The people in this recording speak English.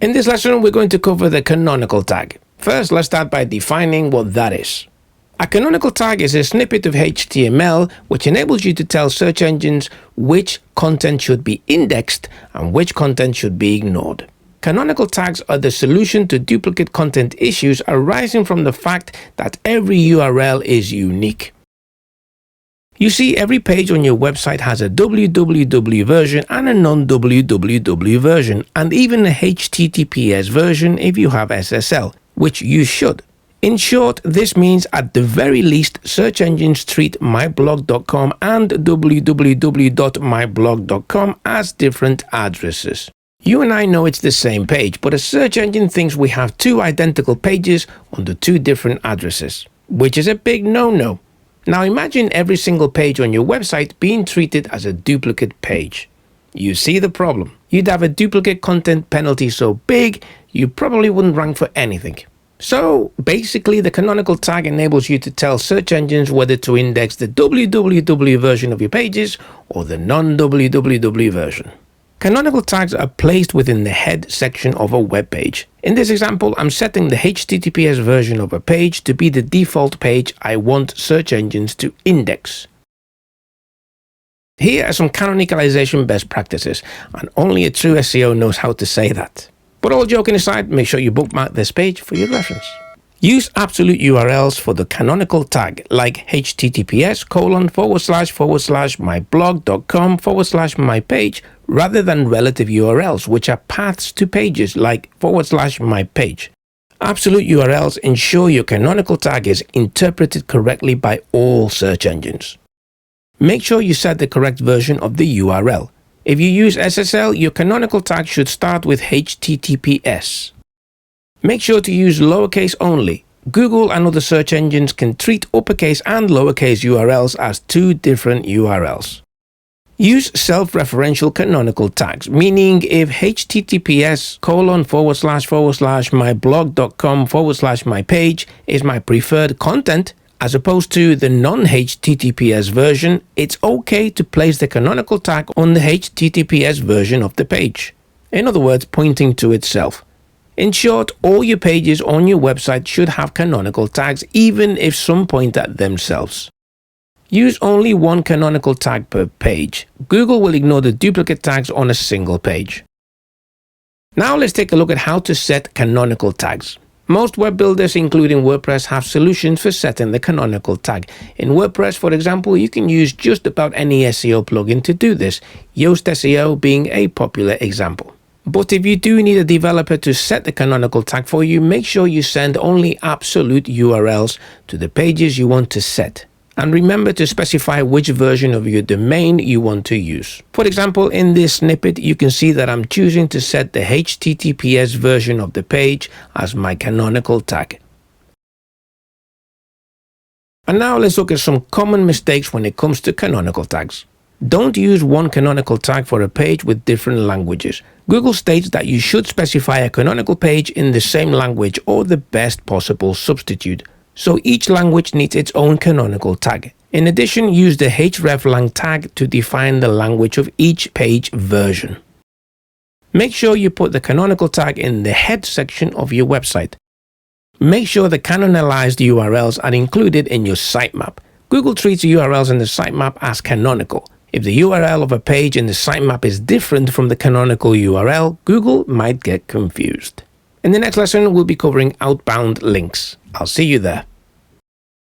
In this lesson, we're going to cover the canonical tag. First, let's start by defining what that is. A canonical tag is a snippet of HTML which enables you to tell search engines which content should be indexed and which content should be ignored. Canonical tags are the solution to duplicate content issues arising from the fact that every URL is unique. You see, every page on your website has a www version and a non-www version, and even a HTTPS version if you have SSL, which you should. In short, this means at the very least, search engines treat myblog.com and www.myblog.com as different addresses. You and I know it's the same page, but a search engine thinks we have two identical pages under two different addresses, which is a big no-no. Now imagine every single page on your website being treated as a duplicate page. You see the problem. You'd have a duplicate content penalty so big, you probably wouldn't rank for anything. So basically, the canonical tag enables you to tell search engines whether to index the www version of your pages or the non-www version. Canonical tags are placed within the head section of a web page. In this example, I'm setting the HTTPS version of a page to be the default page I want search engines to index. Here are some canonicalization best practices, and only a true SEO knows how to say that. But all joking aside, make sure you bookmark this page for your reference. Use absolute URLs for the canonical tag, like https://myblog.com/mypage, rather than relative URLs, which are paths to pages like /mypage. Absolute URLs ensure your canonical tag is interpreted correctly by all search engines. Make sure you set the correct version of the URL. If you use SSL, your canonical tag should start with HTTPS. Make sure to use lowercase only. Google and other search engines can treat uppercase and lowercase URLs as two different URLs. Use self-referential canonical tags, meaning if https://myblog.com/mypage is my preferred content, as opposed to the non-HTTPS version, it's okay to place the canonical tag on the HTTPS version of the page. In other words, pointing to itself. In short, all your pages on your website should have canonical tags, even if some point at themselves. Use only one canonical tag per page. Google will ignore the duplicate tags on a single page. Now let's take a look at how to set canonical tags. Most web builders, including WordPress, have solutions for setting the canonical tag. In WordPress, for example, you can use just about any SEO plugin to do this, Yoast SEO being a popular example. But if you do need a developer to set the canonical tag for you, make sure you send only absolute URLs to the pages you want to set. And remember to specify which version of your domain you want to use. For example, in this snippet, you can see that I'm choosing to set the HTTPS version of the page as my canonical tag. And now let's look at some common mistakes when it comes to canonical tags. Don't use one canonical tag for a page with different languages. Google states that you should specify a canonical page in the same language or the best possible substitute. So each language needs its own canonical tag. In addition, use the hreflang tag to define the language of each page version. Make sure you put the canonical tag in the head section of your website. Make sure the canonized URLs are included in your sitemap. Google treats URLs in the sitemap as canonical. If the URL of a page in the sitemap is different from the canonical URL, Google might get confused. In the next lesson, we'll be covering outbound links. I'll see you there.